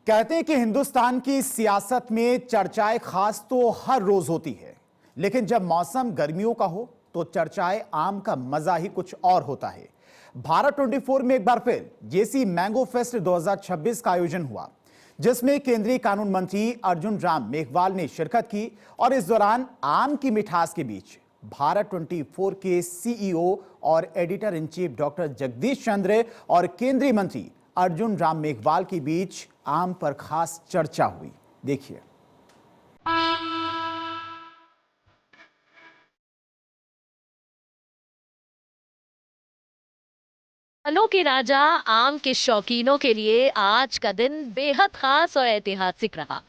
कहते हैं कि हिंदुस्तान की सियासत में चर्चाएं खास तो हर रोज होती है, लेकिन जब मौसम गर्मियों का हो तो चर्चाएं आम का मजा ही कुछ और होता है। भारत 24 में एक बार फिर जेसी मैंगो फेस्ट 2026 का आयोजन हुआ, जिसमें केंद्रीय कानून मंत्री अर्जुन राम मेघवाल ने शिरकत की और इस दौरान आम की मिठास के बीच भारत 24 के सीईओ और editor in chief doctor Jagdish Chandra और केंद्रीय मंत्री अर्जुन राम मेघवाल के बीच आम पर खास चर्चा हुई। देखिए। फलों के राजा आम के शौकीनों के लिए आज का दिन बेहद खास और ऐतिहासिक रहा।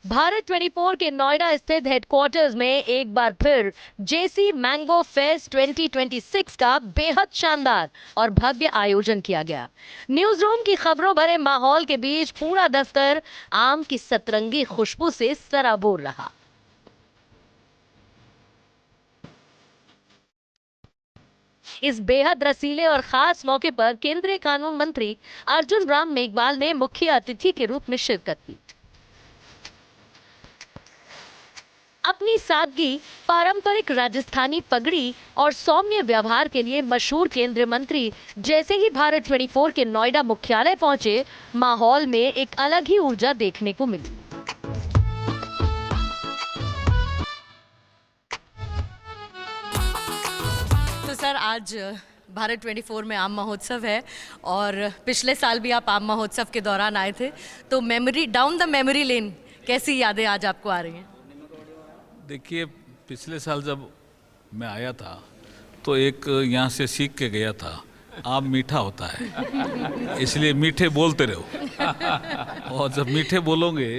भारत 24 के नोएडा स्थित हेडक्वार्टर्स में एक बार फिर जेसी मैंगो फेस्ट 2026 का बेहद शानदार और भव्य आयोजन किया गया। न्यूज रूम की खबरों भरे माहौल के बीच पूरा दफ्तर आम की सतरंगी खुशबू से सराबोर रहा। इस बेहद रसीले और खास मौके पर केंद्रीय कानून मंत्री अर्जुन राम मेघवाल ने मुख्य अतिथि के रूप में शिरकत की। अपनी सादगी, पारंपरिक राजस्थानी पगड़ी और सौम्य व्यवहार के लिए मशहूर केंद्रीय मंत्री जैसे ही भारत 24 के नोएडा मुख्यालय पहुंचे, माहौल में एक अलग ही ऊर्जा देखने को मिली। तो सर, आज भारत 24 में आम महोत्सव है और पिछले साल भी आप आम महोत्सव के दौरान आए थे, तो डाउन द मेमोरी लेन कैसी यादें आज आपको आ रही हैं? देखिए, पिछले साल जब मैं आया था तो एक यहाँ से सीख के गया था, आम मीठा होता है, इसलिए मीठे बोलते रहो। और जब मीठे बोलोगे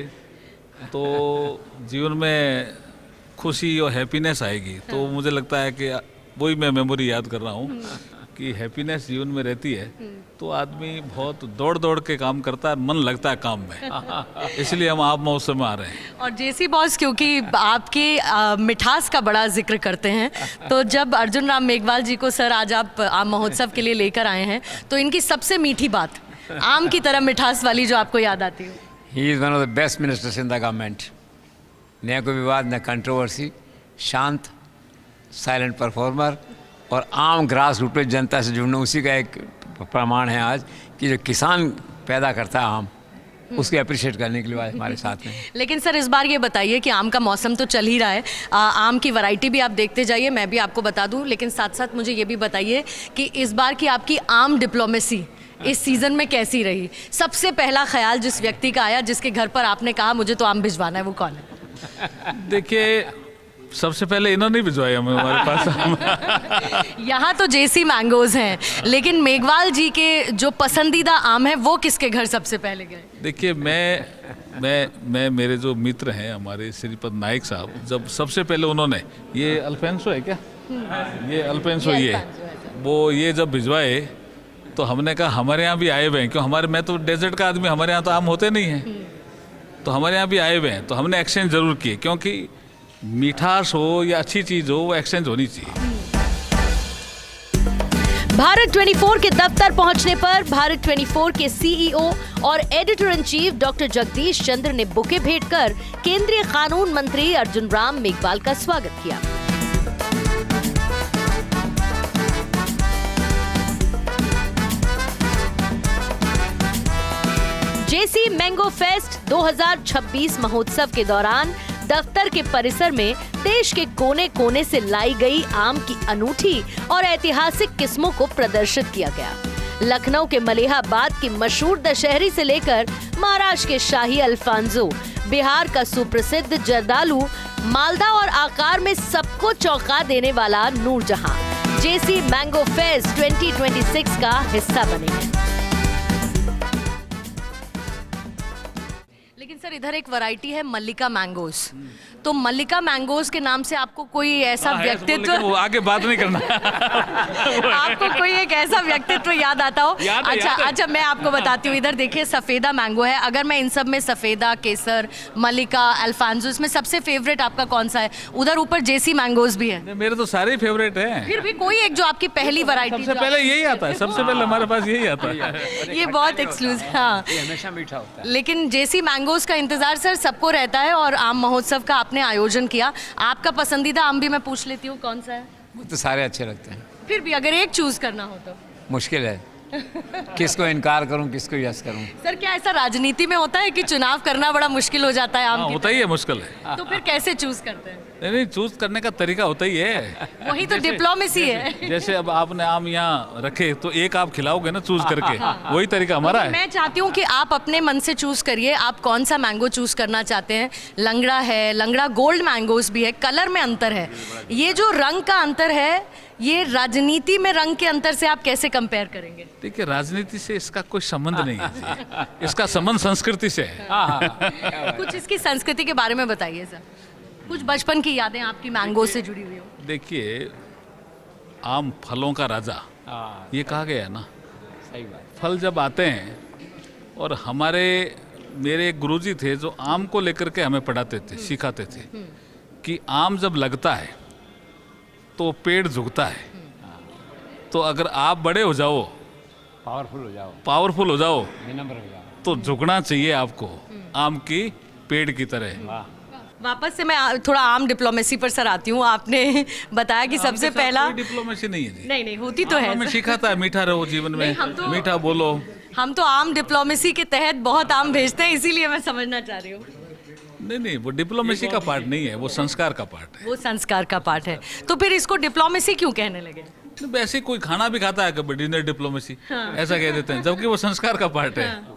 तो जीवन में खुशी और हैप्पीनेस आएगी। तो मुझे लगता है कि वही मैं मेमोरी याद कर रहा हूँ कि हैप्पीनेस जीवन में रहती है तो आदमी बहुत दौड़ दौड़ के काम करता है, मन लगता है काम में। इसलिए हम आम महोत्सव में आ रहे हैं। और जेसी बॉस क्योंकि आपकी मिठास का बड़ा जिक्र करते हैं, तो जब अर्जुन राम मेघवाल जी को सर आज आप आम महोत्सव के लिए लेकर आए हैं, तो इनकी सबसे मीठी बात आम की तरह मिठास वाली जो आपको याद आती है? He is one of the best ministers in the government. न कोई विवाद, न कंट्रोवर्सी, शांत, साइलेंट परफॉर्मर और आम ग्रास रूट पे जनता से जुड़ना, उसी का एक प्रमाण है आज कि जो किसान पैदा करता है आम, उसके अप्रिशिएट करने के लिए आज हमारे साथ में। लेकिन सर, इस बार ये बताइए कि आम का मौसम तो चल ही रहा है, आम की वैरायटी भी आप देखते जाइए, मैं भी आपको बता दूं, लेकिन साथ साथ मुझे ये भी बताइए कि इस बार की आपकी आम डिप्लोमेसी इस सीज़न में कैसी रही? सबसे पहला ख्याल जिस व्यक्ति का आया, जिसके घर पर आपने कहा मुझे तो आम भिजवाना है, वो कौन है? देखिए, सबसे पहले इन्होंने भिजवाया हमें हमारे पास। यहाँ तो जेसी मैंगोज हैं, लेकिन मेघवाल जी के जो पसंदीदा आम है वो किसके घर सबसे पहले गए? देखिए, मैं मेरे जो मित्र हैं हमारे श्रीपद नाइक साहब, जब सबसे पहले उन्होंने ये अल्फेंसो है क्या, ये अल्फेंसो ये जब भिजवाए तो हमने कहा हमारे यहाँ भी आए हुए हैं, क्यों मैं तो डेजर्ट का आदमी, हमारे यहाँ तो आम होते नहीं हैं, तो हमारे यहाँ भी आए हुए हैं, तो हमने एक्सचेंज जरूर किए, क्योंकि मिठास हो या अच्छी चीज हो, वो एक्सचेंज होनी चाहिए। भारत 24 के दफ्तर पहुंचने पर भारत 24 के सीईओ और editor in chief doctor Jagdish Chandra ने बुके भेंट कर केंद्रीय कानून मंत्री अर्जुन राम मेघवाल का स्वागत किया। जेसी मैंगो फेस्ट 2026 महोत्सव के दौरान दफ्तर के परिसर में देश के कोने कोने से लाई गई आम की अनूठी और ऐतिहासिक किस्मों को प्रदर्शित किया गया। लखनऊ के मलिहाबाद की मशहूर दशहरी से लेकर महाराष्ट्र के शाही अल्फांजो, बिहार का सुप्रसिद्ध जर्दालू, मालदा और आकार में सबको चौंका देने वाला नूरजहां जेसी मैंगो फेस्ट 2026 का हिस्सा बने हैं। लेकिन सर, इधर एक वैरायटी है मल्लिका मैंगोस, तो मल्लिका मैंगोज के नाम से आपको कोई ऐसा व्यक्तित्व, वो आगे बात नहीं करना। आपको कोई एक ऐसा व्यक्तित्व याद आता हो? याद है, अच्छा याद है। अच्छा, मैं आपको बताती हूँ, इधर देखिए सफेदा मैंगो है। अगर मैं इन सब में सफेदा, केसर, मल्लिका, अल्फांसो, इसमें सबसे फेवरेट आपका कौन सा है? उधर ऊपर जेसी मैंगोज भी है। मेरे तो सारे फेवरेट हैं। फिर भी कोई एक जो आपकी पहली वैरायटी, सबसे पहले यही आता है, सबसे पहले हमारे पास यही आता है। ये बहुत एक्सक्लूसिव, हाँ। ये हमेशा मीठा होता है। लेकिन जेसी मैंगोज का इंतजार सर सबको रहता है, और आम महोत्सव का आपने आयोजन किया। आपका पसंदीदा आम भी मैं पूछ लेती हूँ, कौन सा है? वो तो सारे अच्छे लगते हैं। फिर भी अगर एक चूज करना हो तो? मुश्किल है, किसको इनकार करूं, किसको यस करूं। सर क्या ऐसा राजनीति में होता है कि चुनाव करना बड़ा मुश्किल हो जाता है आम हाँ, की होता ही है, मुश्किल है। तरह? तो फिर कैसे चूज करते हैं? नहीं, चूज करने का तरीका होता ही है। वही तो डिप्लोमेसी है। जैसे अब आपने आम यहाँ रखे तो एक आप खिलाओगे ना चूज करके, वही तरीका हमारा है। मैं चाहती हूँ कि आप अपने मन से चूज करिए, आप कौन सा मैंगो चूज करना चाहते हैं। लंगड़ा है, लंगड़ा गोल्ड मैंगोज भी है, कलर में अंतर है। ये जो रंग का अंतर है, ये राजनीति में रंग के अंतर से आप कैसे कंपेयर करेंगे? देखिए, राजनीति से इसका कोई संबंध नहीं है जी। इसका संबंध संस्कृति से है। कुछ इसकी संस्कृति के बारे में बताइए सर, कुछ बचपन की यादें आपकी मैंगो से जुड़ी हुई हो। देखिए, आम फलों का राजा, ये कहा गया है ना। सही बात। फल जब आते हैं, और मेरे एक गुरुजी थे जो आम को लेकर के हमें पढ़ाते थे, सिखाते थे कि आम जब लगता है तो पेड़ झुकता है। तो अगर आप बड़े हो जाओ, पावरफुल हो जाओ, विनम्र हो जाओ। तो झुकना चाहिए आपको आम की पेड़ की तरह। वापस से मैं थोड़ा आम डिप्लोमेसी पर सर आती हूँ। आपने बताया कि सबसे पहला, डिप्लोमेसी नहीं है जी। नहीं होती तो है हमें सर। सिखाता है मीठा रहो जीवन में, मीठा बोलो। हम तो आम डिप्लोमेसी के तहत बहुत आम भेजते हैं, इसीलिए मैं समझना चाह रही हूँ। नहीं, वो डिप्लोमेसी का पार्ट नहीं है, वो संस्कार का पार्ट है। वो संस्कार का पार्ट है, तो फिर इसको डिप्लोमेसी क्यों कहने लगे? वैसे कोई खाना भी खाता है कभी डिनर डिप्लोमेसी, ऐसा कह देते हैं, जबकि वो संस्कार का पार्ट है।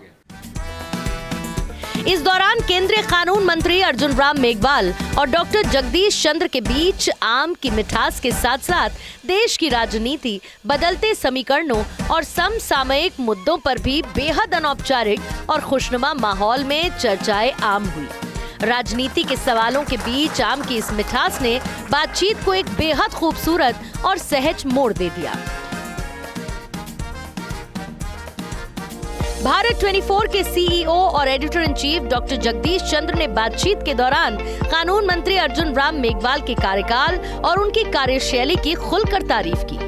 इस दौरान केंद्रीय कानून मंत्री अर्जुन राम मेघवाल और डॉक्टर जगदीश चंद्र के बीच आम की मिठास के साथ साथ देश की राजनीति, बदलते समीकरणों और समसामयिक मुद्दों पर भी बेहद अनौपचारिक और खुशनुमा माहौल में चर्चाएं आम हुई। राजनीति के सवालों के बीच आम की इस मिठास ने बातचीत को एक बेहद खूबसूरत और सहज मोड़ दे दिया। भारत 24 के सीईओ और editor in chief doctor Jagdish Chandra ने बातचीत के दौरान कानून मंत्री अर्जुन राम मेघवाल के कार्यकाल और उनकी कार्यशैली की खुलकर तारीफ की।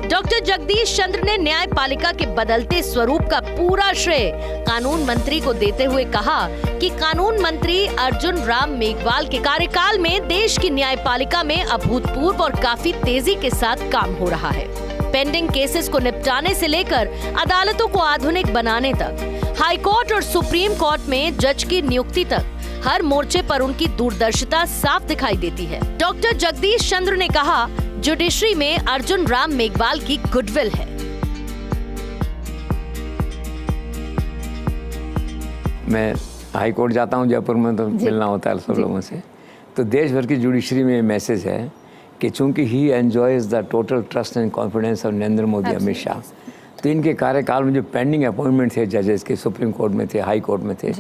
डॉक्टर जगदीश चंद्र ने न्यायपालिका के बदलते स्वरूप का पूरा श्रेय कानून मंत्री को देते हुए कहा कि कानून मंत्री अर्जुन राम मेघवाल के कार्यकाल में देश की न्यायपालिका में अभूतपूर्व और काफी तेजी के साथ काम हो रहा है। पेंडिंग केसेस को निपटाने से लेकर अदालतों को आधुनिक बनाने तक, हाई कोर्ट और सुप्रीम कोर्ट में जज की नियुक्ति तक, हर मोर्चे पर उनकी दूरदर्शिता साफ दिखाई देती है। डॉक्टर जगदीश चंद्र ने कहा, जुडिशरी में अर्जुन राम मेघवाल की गुडविल है। मैं हाई कोर्ट जाता हूँ जयपुर में, तो मिलना होता है सब लोगों से। तो देश भर की जुडिशरी में मैसेज है कि चूंकि he enjoys the total trust and confidence of Narendra Modi, Amit Shah, तो इनके कार्यकाल में जो पेंडिंग अपॉइंटमेंट थे जजेस के, सुप्रीम कोर्ट में थे, हाई कोर्ट में थे,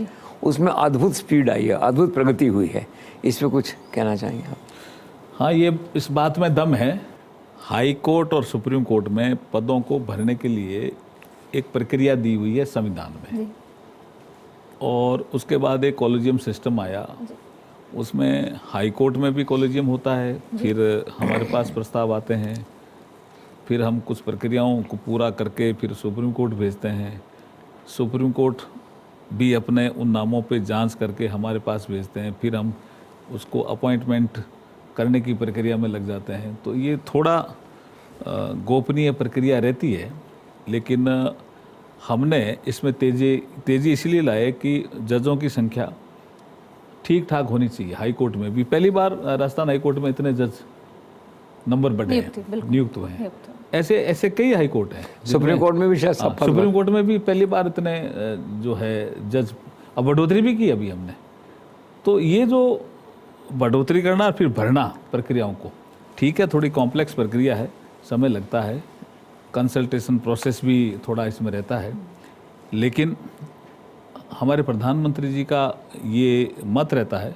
उसमें अद्भुत स्पीड आई है, अद्भुत प्रगति हुई है। इस पर कुछ कहना चाहेंगे आप? हाँ, ये इस बात में दम है। हाई कोर्ट और सुप्रीम कोर्ट में पदों को भरने के लिए एक प्रक्रिया दी हुई है संविधान में, और उसके बाद एक कॉलेजियम सिस्टम आया। उसमें हाई कोर्ट में भी कॉलेजियम होता है, फिर हमारे पास प्रस्ताव आते हैं, फिर हम कुछ प्रक्रियाओं को पूरा करके फिर सुप्रीम कोर्ट भेजते हैं। सुप्रीम कोर्ट भी अपने उन नामों पे जांच करके हमारे पास भेजते हैं, फिर हम उसको अपॉइंटमेंट करने की प्रक्रिया में लग जाते हैं। तो ये थोड़ा गोपनीय प्रक्रिया रहती है, लेकिन हमने इसमें तेज़ी इसलिए लाए कि जजों की संख्या ठीक ठाक होनी चाहिए। हाई कोर्ट में भी पहली बार राजस्थान हाई कोर्ट में इतने जज नंबर बढ़े हैं, नियुक्त हुए हैं। ऐसे कई हाई कोर्ट हैं। सुप्रीम कोर्ट में भी शायद सुप्रीम कोर्ट में भी पहली बार इतने जो है जज, अब बढ़ोतरी भी की अभी हमने। तो ये जो बढ़ोतरी करना और फिर भरना प्रक्रियाओं को, ठीक है, थोड़ी कॉम्प्लेक्स प्रक्रिया है, समय लगता है, कंसल्टेशन प्रोसेस भी थोड़ा इसमें रहता है, लेकिन हमारे प्रधानमंत्री जी का ये मत रहता है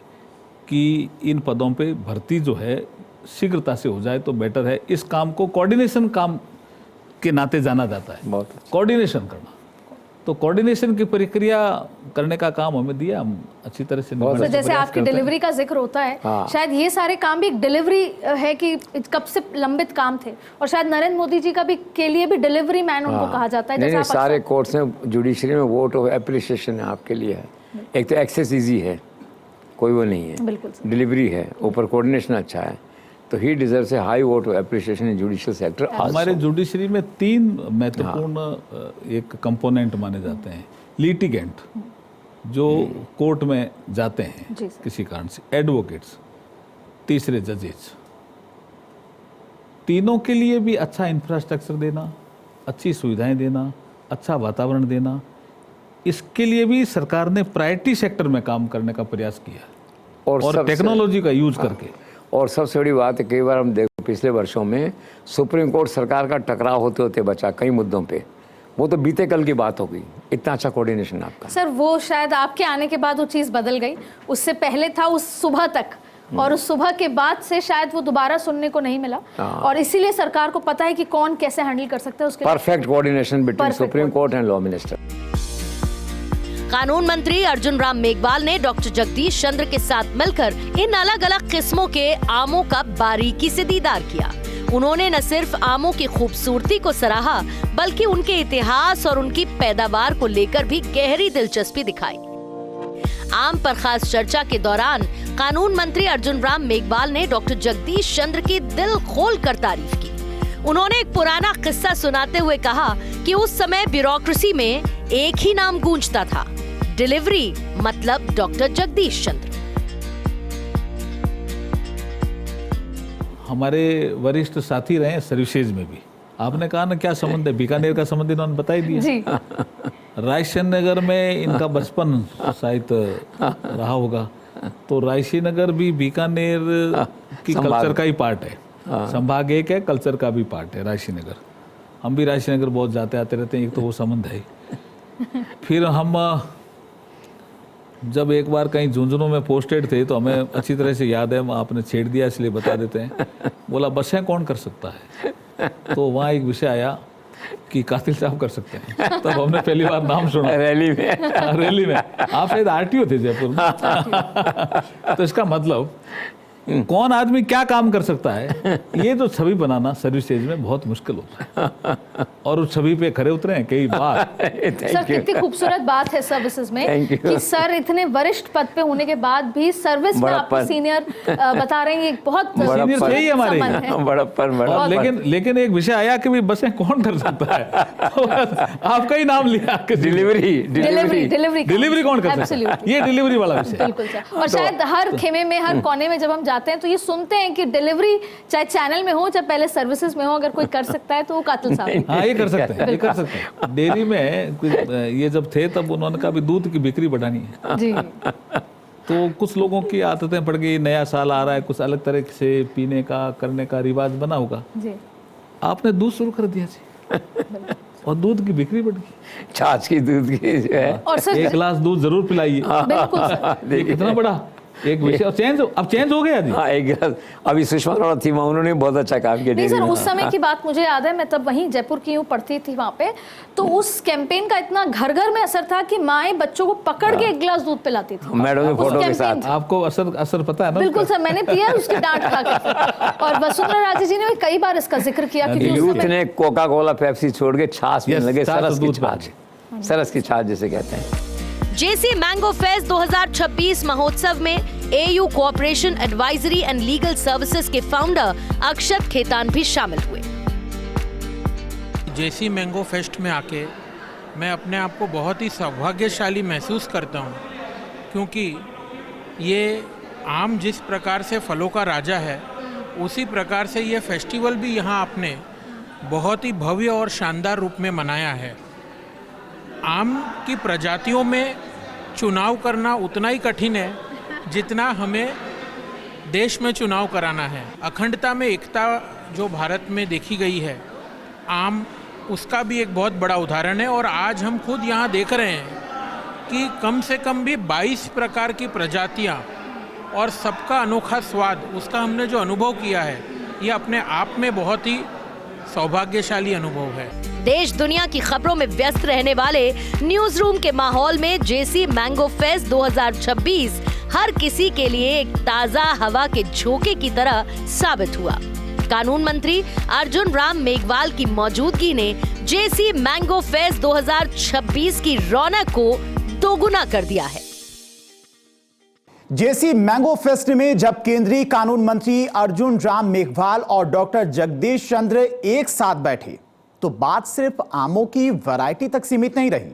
कि इन पदों पे भर्ती जो है शीघ्रता से हो जाए तो बेटर है। इस काम को कोऑर्डिनेशन काम के नाते जाना जाता है, बहुत अच्छा। कोऑर्डिनेशन करना। तो कोऑर्डिनेशन की प्रक्रिया करने का काम हमें दिया, हम अच्छी तरह से निभाने तो का जैसे प्रयास आपकी करते हैं। डिलीवरी का जिक्र होता है, हाँ। शायद ये सारे काम भी एक डिलीवरी है कि कब से लंबित काम थे, और शायद नरेंद्र मोदी जी का भी के लिए भी डिलीवरी मैन उनको कहा जाता है। नहीं जैसे नहीं, आप सारे अक्सर- कोर्ट्स में जुडिशरी में वोट ऑफ एप्रिसिएशन आपके लिए है। एक तो एक्सेस इजी है, कोई वो नहीं है, बिल्कुल सर। डिलीवरी है, ऊपर कोऑर्डिनेशन अच्छा है, तो ही deserves A high vote of appreciation in judicial sector. हमारे जुडिशरी में 3 महत्वपूर्ण एक कंपोनेंट माने जाते हैं। लिटिगेंट जो कोर्ट में जाते हैं जी सर। किसी कारण से, एडवोकेट्स, तीसरे जजेस। तीनों के लिए भी अच्छा इंफ्रास्ट्रक्चर देना, अच्छी सुविधाएं देना, अच्छा वातावरण देना, इसके लिए भी सरकार ने प्रायोरिटी सेक्टर में काम करने का प्रयास किया और सबसे- टेक्नोलॉजी का यूज करके। और सबसे बड़ी बात है, कई बार हम देखो पिछले वर्षों में सुप्रीम कोर्ट सरकार का टकराव होते होते बचा कई मुद्दों पे, वो तो बीते कल की बात हो गई। इतना अच्छा कोऑर्डिनेशन आपका। सर वो शायद आपके आने के बाद वो चीज़ बदल गई, उससे पहले था उस सुबह तक, और उस सुबह के बाद से शायद वो दोबारा सुनने को नहीं मिला, और इसीलिए सरकार को पता है कि कौन कैसे हैंडल कर सकता है उसके लिए। Perfect coordination between Perfect supreme court and law minister. कानून मंत्री अर्जुन राम मेघवाल ने डॉक्टर जगदीश चंद्र के साथ मिलकर इन अलग अलग किस्मों के आमों का बारीकी से दीदार किया। उन्होंने न सिर्फ आमों की खूबसूरती को सराहा, बल्कि उनके इतिहास और उनकी पैदावार को लेकर भी गहरी दिलचस्पी दिखाई। आम पर खास चर्चा के दौरान कानून मंत्री अर्जुन राम मेघवाल ने डॉक्टर जगदीश चंद्र की दिल खोल कर तारीफ की। उन्होंने एक पुराना किस्सा सुनाते हुए कहा कि उस समय ब्यूरोक्रेसी में एक ही नाम गूंजता था, डिलीवरी मतलब डॉक्टर जगदीश चंद्र। हमारे वरिष्ठ साथी रहे सर्विसेज में भी। आपने कहा ना क्या संबंध है, बीकानेर का संबंध इन्होंने बता ही दिया। जी। रायसेन नगर में इनका बचपन शायद रहा होगा, तो रायसेन नगर भी बीकानेर की कल्चर का ही पार्ट है। संभाग एक है, कल्चर का भी पार्ट है रायसेन नगर। हम भी रायसेन नगर बहुत जाते आते रहते हैं, एक तो वो संबंध है। फिर हम जब एक बार कहीं झुंझुनू में पोस्टेड थे तो हमें अच्छी तरह से याद है, आपने छेड़ दिया इसलिए बता देते हैं। बोला बसें कौन कर सकता है, तो वहाँ एक विषय आया कि कातिल साहब कर सकते हैं। तब हमने पहली बार नाम सुना रैली में। रैली में। आप शायद आरटीओ थे जयपुर में। तो इसका मतलब कौन आदमी क्या काम कर सकता है, ये तो छवि बनाना सर्विसेज में बहुत मुश्किल होता है, और उस छवि पे खरे उतरे हैं कई बार। सर कितनी खूबसूरत बात है सर्विसेज में कि सर इतने वरिष्ठ पद पे होने के बाद भी सर्विस में आपको बड़प्पन। सीनियर बता रहे हैं, ये बहुत सीनियर थे ही हमारे। संबंध है। बड़प्पन। लेकिन एक विषय आया कि भाई बसें कौन कर सकता है, तो आपका ही नाम लिया कि डिलीवरी कौन कर सकता है, ये डिलीवरी वाला विषय। बिल्कुल सर। और शायद हर खेमे में, हर कोने में जब हम जाते हैं तो ये सुनते हैं कि डिलीवरी चाहे चैनल में हो चाहे पहले सर्विसेज में हो, अगर कोई कर सकता है तो वो कातिल साहब है। हाँ ये कर सकते हैं, ये कर सकते हैं। डेयरी में ये जब थे तब उन्होंने कहा भी दूध की बिक्री बढ़ानी है, जी। तो कुछ लोगों की आदतें पड़ गई, नया साल आ रहा है, कुछ अलग तरह से पीने का करने का रिवाज बना होगा, जी। आपने दूध शुरू कर दिया जी, और दूध की बिक्री बढ़ गई। छाछ की, दूध की जो है। और सर एक गिलास दूध जरूर पिलाइए। बिल्कुल सर। ये कितना बड़ा एक विषय, अब चेंज हो गया जी। हाँ, एक गिलास। अभी सुषमा अरोड़ा थी वहाँ, उन्होंने बहुत अच्छा काम किया। नहीं सर, डेयरी में। उस समय की बात मुझे याद है, मैं तब वहीं जयपुर की हूँ, पढ़ती थी वहाँ पे, तो उस कैंपेन का इतना घर घर में असर था कि माएं बच्चों को पकड़ के एक गिलास दूध पिलाती थी मैडम ने उस फोटो के कैंपेन साथ। से। आपको असर पता है ना? बिल्कुल सर, मैंने पिया उसकी डांट खा के। और वसुंधरा राजे जी ने भी कई बार इसका जिक्र किया कि उस यूथ समय ने कोका कोला पेप्सी छोड़ के छाछ में Yes, लगे, छाछ सरस और की दूध छाछ, सरस की छाछ जिसे कहते हैं। जेसी मैंगो फेस्ट 2026 महोत्सव में AU cooperation advisory and legal services के फाउंडर अक्षत खेतान भी शामिल हुए। जेसी मैंगो फेस्ट में आके मैं अपने आप को बहुत ही सौभाग्यशाली महसूस करता हूँ, क्योंकि ये आम जिस प्रकार से फलों का राजा है, उसी प्रकार से ये फेस्टिवल भी यहाँ आपने बहुत ही भव्य और शानदार रूप में मनाया है। आम की प्रजातियों में चुनाव करना उतना ही कठिन है जितना हमें देश में चुनाव कराना है। अखंडता में एकता जो भारत में देखी गई है, आम उसका भी एक बहुत बड़ा उदाहरण है। और आज हम खुद यहाँ देख रहे हैं कि कम से कम भी 22 प्रकार की प्रजातियाँ और सबका अनोखा स्वाद, उसका हमने जो अनुभव किया है, ये अपने आप में बहुत ही सौभाग्यशाली अनुभव है। देश दुनिया की खबरों में व्यस्त रहने वाले न्यूज रूम के माहौल में जेसी मैंगो फेस्ट 2026 हर किसी के लिए एक ताजा हवा के झोंके की तरह साबित हुआ। कानून मंत्री अर्जुन राम मेघवाल की मौजूदगी ने जेसी मैंगो फेस्ट 2026 की रौनक को दोगुना कर दिया है। जेसी मैंगो फेस्ट में जब केंद्रीय कानून मंत्री अर्जुन राम मेघवाल और डॉक्टर जगदीश चंद्र एक साथ बैठे तो बात सिर्फ आमों की वैरायटी तक सीमित नहीं रही,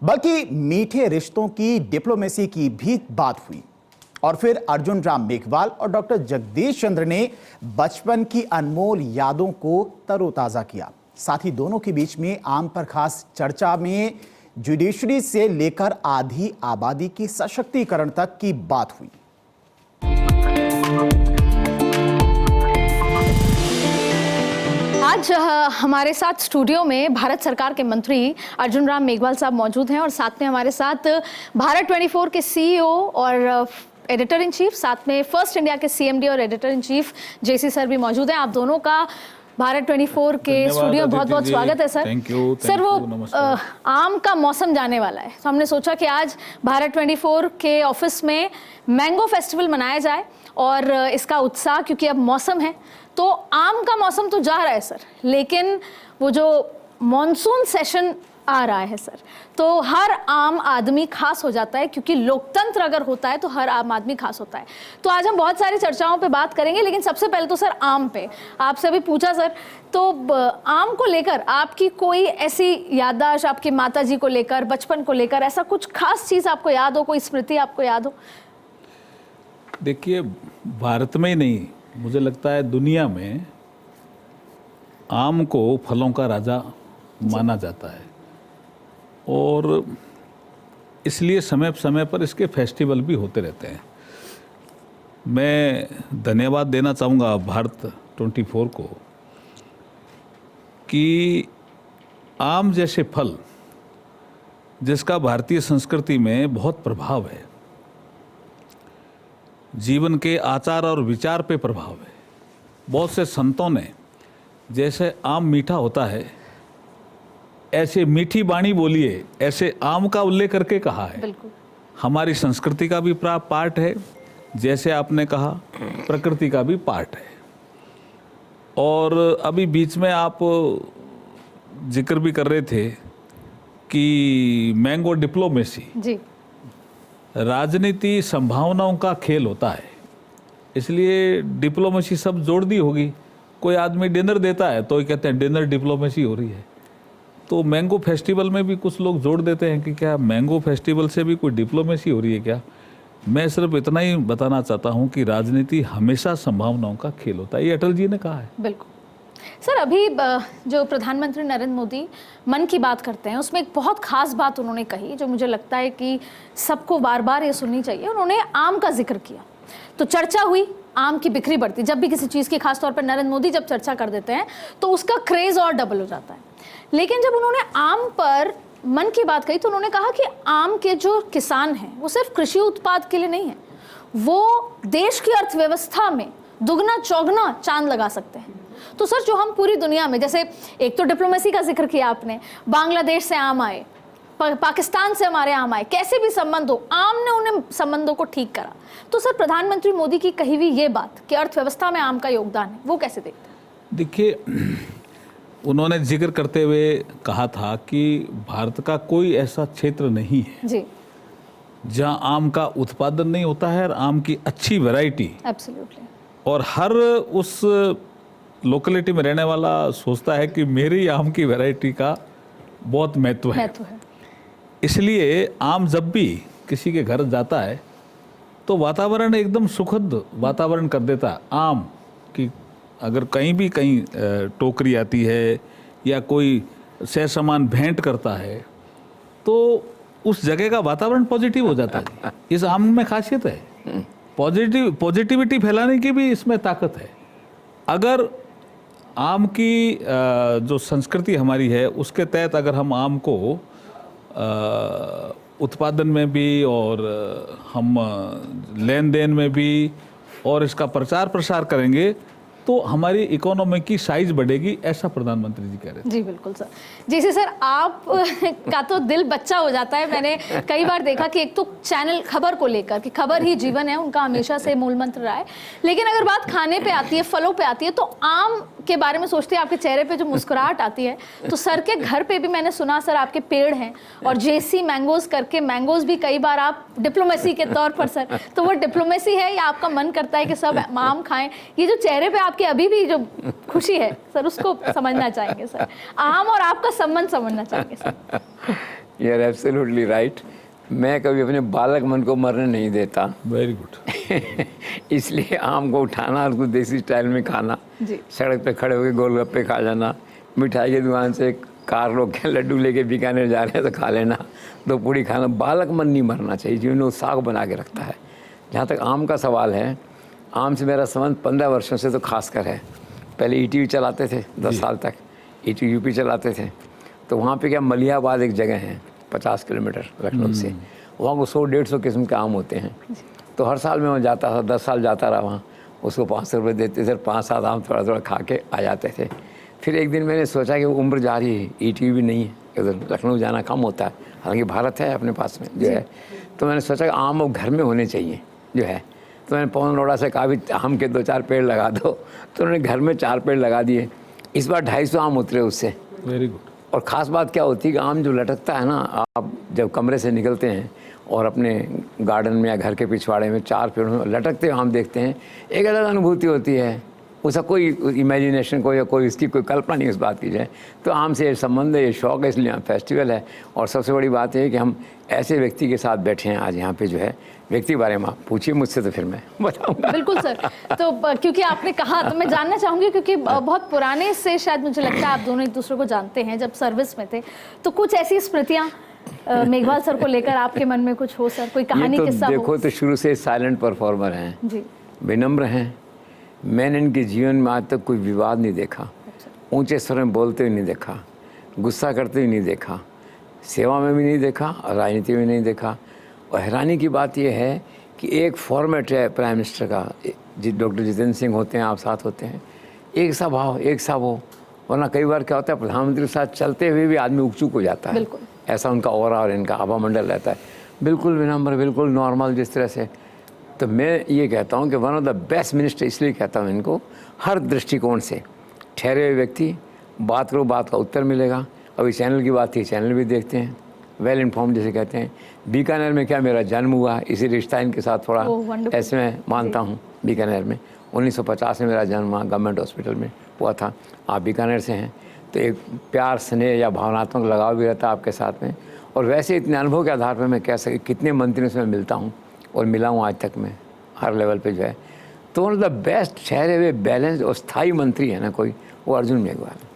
बल्कि मीठे रिश्तों की डिप्लोमेसी की भी बात हुई। और फिर अर्जुन राम मेघवाल और डॉक्टर जगदीश चंद्र ने बचपन की अनमोल यादों को तरोताजा किया। साथ ही दोनों के बीच में आम पर खास चर्चा में जुडिशरी से लेकर आधी आबादी की सशक्तिकरण तक की बात हुई। आज हमारे साथ स्टूडियो में भारत सरकार के मंत्री अर्जुन राम मेघवाल साहब मौजूद हैं और साथ में हमारे साथ भारत 24 के सीईओ और एडिटर इन चीफ, साथ में फर्स्ट इंडिया के सीएमडी और editor in chief J C sir भी मौजूद हैं। आप दोनों का भारत 24 के स्टूडियो में बहुत बहुत स्वागत है सर। Thank you. सर, वो आम का मौसम जाने वाला है, तो हमने सोचा कि आज भारत 24 के ऑफिस में मैंगो फेस्टिवल मनाया जाए और इसका उत्साह, क्योंकि अब मौसम है तो आम का मौसम तो जा रहा है सर, लेकिन वो जो मॉनसून सेशन आ रहा है सर, तो हर आम आदमी खास हो जाता है, क्योंकि लोकतंत्र अगर होता है तो हर आम आदमी खास होता है। तो आज हम बहुत सारी चर्चाओं पे बात करेंगे, लेकिन सबसे पहले तो सर आम पे आपसे अभी पूछा सर, तो आम को लेकर आपकी कोई ऐसी याददाश्त, आपकी माता जी को लेकर, बचपन को लेकर, ऐसा कुछ खास चीज़ आपको याद हो, कोई स्मृति आपको याद हो? देखिए, भारत में ही नहीं, मुझे लगता है दुनिया में आम को फलों का राजा माना जाता है और इसलिए समय समय पर इसके फेस्टिवल भी होते रहते हैं। मैं धन्यवाद देना चाहूँगा भारत 24 को कि आम जैसे फल जिसका भारतीय संस्कृति में बहुत प्रभाव है, जीवन के आचार और विचार पे प्रभाव है। बहुत से संतों ने जैसे आम मीठा होता है, ऐसे मीठी बाणी बोलिए, ऐसे आम का उल्लेख करके कहा है। बिल्कुल। हमारी संस्कृति का भी पार्ट है, जैसे आपने कहा प्रकृति का भी पार्ट है। और अभी बीच में आप जिक्र भी कर रहे थे कि मैंगो डिप्लोमेसी जी, राजनीति संभावनाओं का खेल होता है, इसलिए डिप्लोमेसी सब जोड़ दी होगी। कोई आदमी डिनर देता है तो कहते हैं डिनर डिप्लोमेसी हो रही है। तो मैंगो फेस्टिवल में भी कुछ लोग जोड़ देते हैं कि क्या मैंगो फेस्टिवल से भी कोई डिप्लोमेसी हो रही है क्या। मैं सिर्फ इतना ही बताना चाहता हूं कि राजनीति हमेशा संभावनाओं का खेल होता है, ये अटल जी ने कहा है। बिल्कुल। सर, अभी जो प्रधानमंत्री नरेंद्र मोदी मन की बात करते हैं, उसमें एक बहुत खास बात उन्होंने कही जो मुझे लगता है कि सबको बार बार ये सुननी चाहिए। उन्होंने आम का जिक्र किया तो चर्चा हुई, आम की बिक्री बढ़ती। जब भी किसी चीज़ की, खासतौर पर नरेंद्र मोदी जब चर्चा कर देते हैं तो उसका क्रेज और डबल हो जाता है। लेकिन जब उन्होंने आम पर मन की बात कही तो उन्होंने कहा कि आम के जो किसान हैं वो सिर्फ कृषि उत्पाद के लिए नहीं है, वो देश की अर्थव्यवस्था में दुगना चौगना चांद लगा सकते हैं। तो सर, जो हम पूरी दुनिया में, जैसे एक तो डिप्लोमेसी का जिक्र किया आपने, बांग्लादेश से आम आए, पाकिस्तान से हमारे आम आए, कैसे भी संबंध हो, आम ने उन्हें संबंधों को ठीक करा। तो सर, प्रधानमंत्री मोदी की कही हुई ये बात कि अर्थव्यवस्था में आम का योगदान है, वो कैसे देखते हैं? देखिए, उन्होंने जिक्र करते हुए कहा था कि भारत का कोई ऐसा क्षेत्र नहीं है जी, जहां आम का उत्पादन नहीं होता है और आम की अच्छी वैरायटी, एब्सोल्युटली, और हर उस लोकेलिटी में रहने वाला सोचता है कि मेरी आम की वैरायटी का बहुत महत्व है। इसलिए आम जब भी किसी के घर जाता है तो वातावरण एकदम सुखद वातावरण कर देता है। आम की अगर कहीं भी टोकरी आती है या कोई सह सामान भेंट करता है तो उस जगह का वातावरण पॉजिटिव हो जाता है। इस आम में खासियत है, पॉजिटिविटी फैलाने की भी इसमें ताकत है। अगर आम की जो संस्कृति हमारी है उसके तहत अगर हम आम को उत्पादन में भी और हम लेन देन में भी और इसका प्रचार प्रसार करेंगे तो हमारी इकोनॉमी की साइज बढ़ेगी, ऐसा प्रधानमंत्री जी कह रहे थे। जी बिल्कुल सर। जैसे सर आप का तो दिल बच्चा हो जाता है, मैंने कई बार देखा कि एक तो चैनल खबर को लेकर कि खबर ही जीवन है, उनका हमेशा से मूल मंत्र रहा है, लेकिन अगर बात खाने पे आती है, फलों पे आती है, तो आम के बारे में सोचते हैं, आपके चेहरे पे जो मुस्कुराहट आती है, तो सर के घर पे भी मैंने सुना सर आपके पेड़ हैं और जेसी मैंगोज करके मैंगोज भी कई बार आप डिप्लोमेसी के तौर पर सर, तो वो डिप्लोमेसी है या आपका मन करता है कि सब आम खाएं? ये जो चेहरे पे आपके अभी भी जो खुशी है सर, उसको समझना चाहेंगे सर, आम और आपका संबंध समझना चाहेंगे sir. You are absolutely right. मैं कभी अपने बालक मन को मरने नहीं देता। Very good. इसलिए आम को उठाना, उसको देसी स्टाइल में खाना, सड़क पे खड़े होकर गोलगप्पे खा जाना, मिठाई की दुकान से कार रोक के लड्डू लेके बीकानेर जा रहे हैं तो खा लेना, दो पूड़ी खाना, बालक मन नहीं मरना चाहिए, जीवन उत्साह को बना के रखता है। जहाँ तक आम का सवाल है, आम से मेरा संबंध 15 वर्षों से तो खासकर है। पहले ईटीवी चलाते थे 10 साल तक, ईटीवी यूपी चलाते थे, तो वहाँ पे क्या मलियाबाद एक जगह है 50 किलोमीटर लखनऊ से, वहाँ को 100-150 किस्म के आम होते हैं। तो हर साल मैं वहाँ जाता था, 10 साल जाता रहा वहाँ, उसको 500 रुपये देते थे, 5-7 आम थोड़ा थोड़ा खा के आ जाते थे। फिर एक दिन मैंने सोचा कि उम्र जा रही है, ईटीवी भी नहीं है, उधर लखनऊ जाना कम होता है, हालांकि भारत है अपने पास में जो है, तो मैंने सोचा कि आम अब घर में होने चाहिए जो है। तो मैंने पवन अरोड़ा से कहा भी आम के 2-4 पेड़ लगा दो, तो उन्होंने घर में 4 पेड़ लगा दिए। इस बार 250 आम उतरे उससे। Very good. और ख़ास बात क्या होती है कि आम जो लटकता है ना, आप जब कमरे से निकलते हैं और अपने गार्डन में या घर के पिछवाड़े में 4 पेड़ों में लटकते हुए आम देखते हैं, एक अलग अनुभूति होती है, उसका कोई इमेजिनेशन को या कोई इसकी कोई कल्पना नहीं उस बात की जाए। तो आम से ये संबंध है, ये शौक़ है, इसलिए फेस्टिवल है। और सबसे बड़ी बात है कि हम ऐसे व्यक्ति के साथ बैठे हैं आज यहाँ पे जो है, व्यक्ति बारे में आप पूछिए मुझसे तो फिर मैं बताऊंगा। बिल्कुल सर। तो क्योंकि आपने कहा तो मैं जानना चाहूँगी, क्योंकि बहुत पुराने से शायद मुझे लगता है आप दोनों एक दूसरे को जानते हैं, जब सर्विस में थे, तो कुछ ऐसी स्मृतियाँ मेघवाल सर को लेकर आपके मन में कुछ हो सर, कोई कहानी तो किस्सा देखो हो? तो शुरू से साइलेंट परफॉर्मर हैं जी, विनम्र हैं। मैंने इनके जीवन में आज तक कोई विवाद नहीं देखा, ऊंचे स्वर में बोलते हुए नहीं देखा, गुस्सा करते हुए नहीं देखा, सेवा में भी नहीं देखा और राजनीति में नहीं देखा। और हैरानी की बात यह है कि एक फॉर्मेट है प्राइम मिनिस्टर का, डॉक्टर जितेंद्र सिंह होते हैं, आप साथ होते हैं, एक सा भाव एक सा वो। वरना कई बार क्या होता है, प्रधानमंत्री के साथ चलते हुए भी आदमी उकचुक हो जाता है, ऐसा उनका ऑरा और इनका आभा मंडल रहता है, बिल्कुल विनम्र, बिल्कुल नॉर्मल जिस तरह से। तो मैं ये कहता हूँ कि one of the best minister इसलिए कहता हूँ इनको, हर दृष्टिकोण से ठहरे हुए व्यक्ति, बात करो बात का उत्तर मिलेगा। अभी चैनल की बात थी, चैनल भी देखते हैं, वेल इन्फॉर्म जिसे कहते हैं। बीकानेर में क्या मेरा जन्म हुआ, इसी रिश्ता इनके साथ थोड़ा ऐसे मैं मानता हूँ। बीकानेर में 1950 में मेरा जन्म हुआ, गवर्नमेंट हॉस्पिटल में हुआ था। आप बीकानेर से हैं तो एक प्यार, स्नेह या भावनात्मक लगाव भी रहता है आपके साथ में। और वैसे इतने अनुभव के आधार पर मैं कह सके कितने मंत्रियों से मैं मिलता हूँ और मिला हूँ आज तक मैं हर लेवल पे जो है। तो वन ऑफ द बेस्ट ठहरे हुए बैलेंस और स्थायी मंत्री है ना कोई, वो Arjun Meghwal.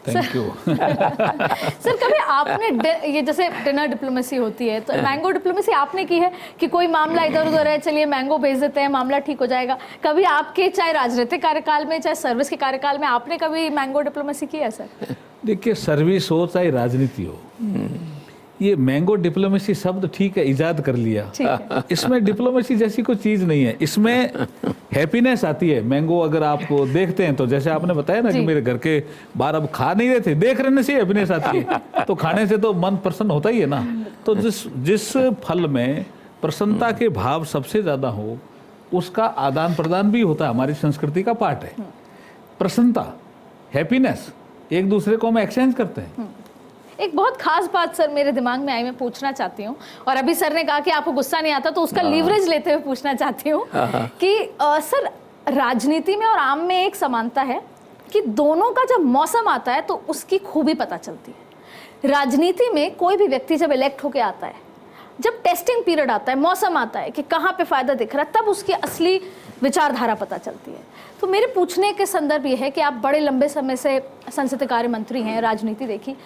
Thank you. Sir कभी आपने ये जैसे डिनर डिप्लोमेसी होती है, तो मैंगो डिप्लोमेसी आपने की है कि कोई मामला इधर उधर है, चलिए मैंगो भेज देते हैं, मामला ठीक हो जाएगा? कभी आपके चाहे राजनीतिक कार्यकाल में चाहे सर्विस के कार्यकाल में आपने कभी मैंगो डिप्लोमेसी की है सर? देखिए, सर्विस हो चाहे राजनीति हो, ये मैंगो डिप्लोमेसी शब्द ठीक है, इजाद कर लिया, इसमें डिप्लोमेसी जैसी कोई चीज नहीं है। इसमें हैप्पीनेस आती है। मैंगो अगर आपको देखते हैं तो जैसे आपने बताया ना कि मेरे घर के बाहर अब खा नहीं रहे थे, देख रहने से हैप्पीनेस आती है, तो खाने से तो मन प्रसन्न होता ही है ना। तो जिस फल में प्रसन्नता के भाव सबसे ज्यादा हो, उसका आदान प्रदान भी होता है, हमारी संस्कृति का पार्ट है। प्रसन्नता, हैप्पीनेस, एक दूसरे को हम एक्सचेंज करते हैं। एक बहुत खास बात सर मेरे दिमाग में आई, मैं पूछना चाहती हूँ, और अभी सर ने कहा कि आपको गुस्सा नहीं आता, तो उसका लीवरेज लेते हुए पूछना चाहती हूँ कि सर राजनीति में और आम में एक समानता है कि दोनों का जब मौसम आता है तो उसकी खूबी पता चलती है। राजनीति में कोई भी व्यक्ति जब इलेक्ट होके आता है, जब टेस्टिंग पीरियड आता है, मौसम आता है कि कहाँ पे फायदा दिख रहा है, तब उसकी असली विचारधारा पता चलती है। तो मेरे पूछने के संदर्भ ये है कि आप बड़े लंबे समय से संसदीय कार्य मंत्री हैं, राजनीति देखी,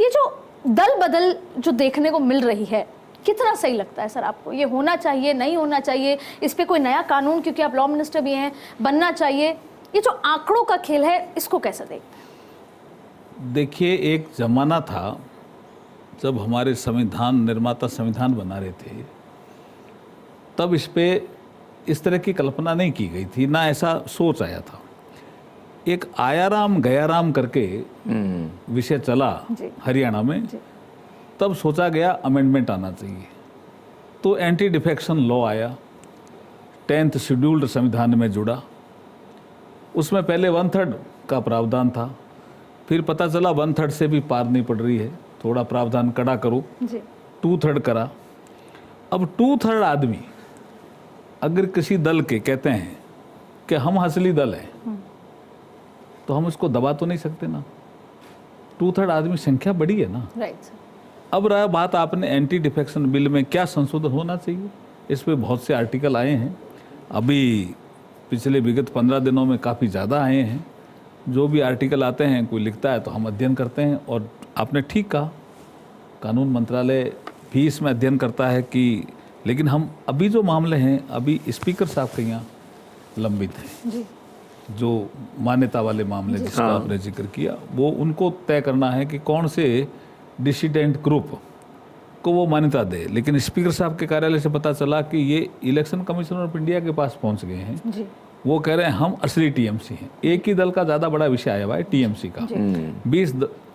ये जो दल बदल जो देखने को मिल रही है, कितना सही लगता है सर आपको? ये होना चाहिए, नहीं होना चाहिए? इस पे कोई नया कानून, क्योंकि आप लॉ मिनिस्टर भी हैं, बनना चाहिए? ये जो आंकड़ों का खेल है, इसको कैसे देखते हैं? देखिए, एक जमाना था जब हमारे संविधान निर्माता संविधान बना रहे थे तब इस पे इस तरह की कल्पना नहीं की गई थी, ना ऐसा सोच आया था। एक आयाराम गयाराम करके विषय चला हरियाणा में, तब सोचा गया अमेंडमेंट आना चाहिए, तो एंटी डिफेक्शन लॉ आया, 10th शेड्यूल्ड संविधान में जुड़ा। उसमें पहले 1/3 का प्रावधान था, फिर पता चला 1/3 से भी पार नहीं पड़ रही है, थोड़ा प्रावधान कड़ा करो, 2/3 करा। अब 2/3 आदमी अगर किसी दल के कहते हैं कि हम असली दल हैं, तो हम इसको दबा तो नहीं सकते ना। 2/3 आदमी संख्या बड़ी है ना। राइट। अब रहा बात, आपने एंटी डिफेक्शन बिल में क्या संशोधन होना चाहिए, इस पे बहुत से आर्टिकल आए हैं। अभी पिछले विगत 15 दिनों में काफ़ी ज़्यादा आए हैं। जो भी आर्टिकल आते हैं, कोई लिखता है तो हम अध्ययन करते हैं। और आपने ठीक कहा, कानून मंत्रालय भी इसमें अध्ययन करता है कि, लेकिन हम अभी जो मामले हैं, अभी स्पीकर साहब के यहाँ लंबित हैं जी। जो मान्यता वाले मामले जिसका आपने जिक्र किया, वो उनको तय करना है कि कौन से डिसिडेंट ग्रुप को वो मान्यता दे। लेकिन स्पीकर साहब के कार्यालय से पता चला कि ये इलेक्शन कमीशन ऑफ इंडिया के पास पहुंच गए हैं जी। वो कह रहे हैं हम असली टीएमसी हैं। एक ही दल का ज़्यादा बड़ा विषय आया हुआ है टीएमसी का, 20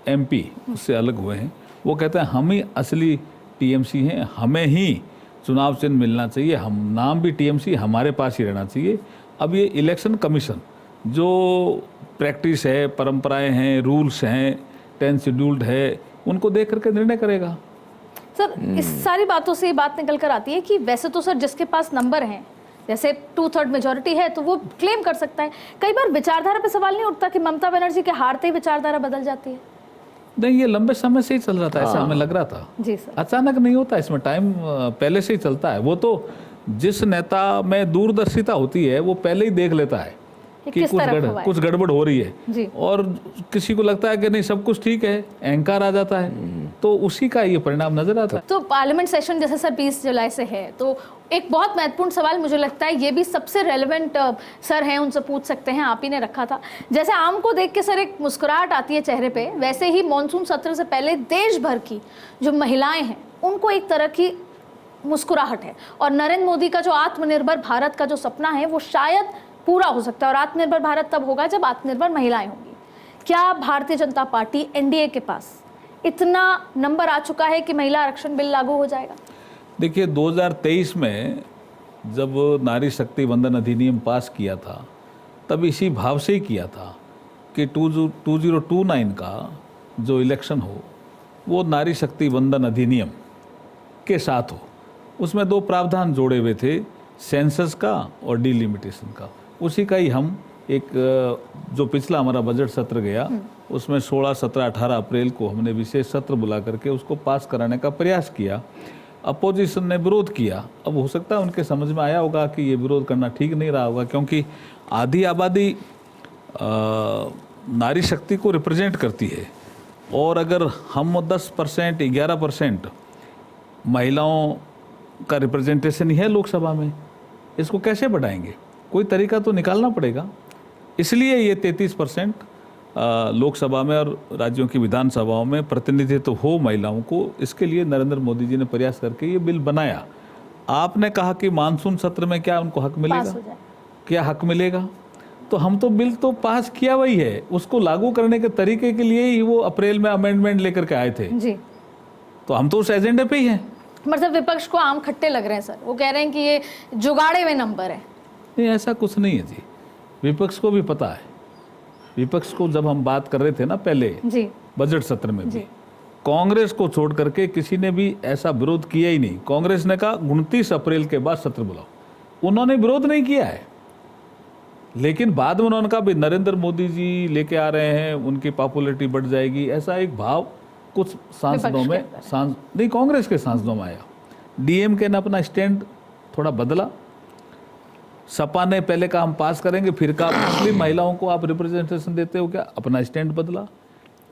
MP उससे अलग हुए हैं। वो कहते हैं हम ही असली टीएमसी हैं, हमें ही चुनाव चिन्ह मिलना चाहिए, हम नाम भी टीएमसी हमारे पास ही रहना चाहिए। अब ये इलेक्शन कमीशन जो प्रैक्टिस है, परंपराएं हैं, रूल्स हैं, 10th शेड्यूल्ड है, उनको देख करके निर्णय करेगा। सर, इस सारी बातों से ये बात निकल कर आती है कि वैसे तो सर जिसके पास नंबर हैं, जैसे 2/3 मेजोरिटी है, तो वो क्लेम कर सकता है। कई बार विचारधारा पे सवाल नहीं उठता कि ममता बनर्जी के हारते ही विचारधारा बदल जाती है? नहीं, ये लंबे समय से ही चल रहा था, ऐसा हमें लग रहा था। जी सर। अचानक नहीं होता, इसमें टाइम पहले से ही चलता है। वो तो जिस नेता में दूरदर्शिता होती है वो पहले ही देख लेता है कि कुछ गड़बड़ हो रही है, और किसी को लगता है कि नहीं सब कुछ ठीक है, अहंकार आ जाता है, तो उसी का ये परिणाम नजर आता है। तो पार्लियामेंट सेशन जैसे सर 20 जुलाई से है, तो एक बहुत महत्वपूर्ण सवाल मुझे लगता है, ये भी सबसे रेलेवेंट सर हैं, उनसे पूछ सकते हैं, आप ही ने रखा था। जैसे आम को देख के सर एक मुस्कुराहट आती है चेहरे पे, वैसे ही मॉनसून सत्र से पहले देश भर की जो महिलाएं हैं उनको एक तरह की मुस्कुराहट है, और नरेंद्र मोदी का जो आत्मनिर्भर भारत का जो सपना है वो शायद पूरा हो सकता है। और आत्मनिर्भर भारत तब होगा जब आत्मनिर्भर महिलाएं होंगी। क्या भारतीय जनता पार्टी एनडीए के पास इतना नंबर आ चुका है कि महिला आरक्षण बिल लागू हो जाएगा? देखिए, 2023 में जब नारी शक्ति वंदन अधिनियम पास किया था, तब इसी भाव से ही किया था कि 2029 का जो इलेक्शन हो वो नारी शक्ति वंदन अधिनियम के साथ हो। उसमें 2 प्रावधान जोड़े हुए थे, सेंसस का और डिलिमिटेशन का। उसी का ही हम एक जो पिछला हमारा बजट सत्र गया, उसमें 16, 17, 18 अप्रैल को हमने विशेष सत्र बुला करके उसको पास कराने का प्रयास किया। अपोजिशन ने विरोध किया। अब हो सकता है उनके समझ में आया होगा कि ये विरोध करना ठीक नहीं रहा होगा, क्योंकि आधी आबादी नारी शक्ति को रिप्रेजेंट करती है, और अगर हम 10%, 11% महिलाओं का रिप्रेजेंटेशन ही है लोकसभा में, इसको कैसे बढ़ाएंगे? कोई तरीका तो निकालना पड़ेगा। इसलिए ये 33% लोकसभा में और राज्यों की विधानसभाओं में प्रतिनिधित्व हो महिलाओं को, इसके लिए नरेंद्र मोदी जी ने प्रयास करके ये बिल बनाया। आपने कहा कि मानसून सत्र में क्या उनको हक मिलेगा? क्या हक मिलेगा? तो हम तो बिल तो पास किया वही है, उसको लागू करने के तरीके के लिए ही वो अप्रैल में अमेंडमेंट लेकर के आए थे जी। तो हम तो उस एजेंडे पे ही हैं। मतलब विपक्ष को आम खट्टे लग रहे हैं सर, वो कह रहे हैं कि ये जुगाड़े हुए नंबर है। नहीं, ऐसा कुछ नहीं है जी, विपक्ष को भी पता है। विपक्ष को जब हम बात कर रहे थे ना पहले जी बजट सत्र में भी, कांग्रेस को छोड़ करके किसी ने भी ऐसा विरोध किया ही नहीं। कांग्रेस ने कहा 29 अप्रैल के बाद सत्र बुलाओ, उन्होंने विरोध नहीं किया है। लेकिन बाद में उन्होंने कहा भाई नरेंद्र मोदी जी लेके आ रहे हैं, उनकी पॉपुलैरिटी बढ़ जाएगी, ऐसा एक भाव कुछ सांसदों में, नहीं कांग्रेस के सांसदों में आया। डीएमके ने अपना स्टैंड थोड़ा बदला। सपा ने पहले कहा हम पास करेंगे, फिर कहा मुस्लिम महिलाओं को आप रिप्रेजेंटेशन देते हो क्या, अपना स्टैंड बदला।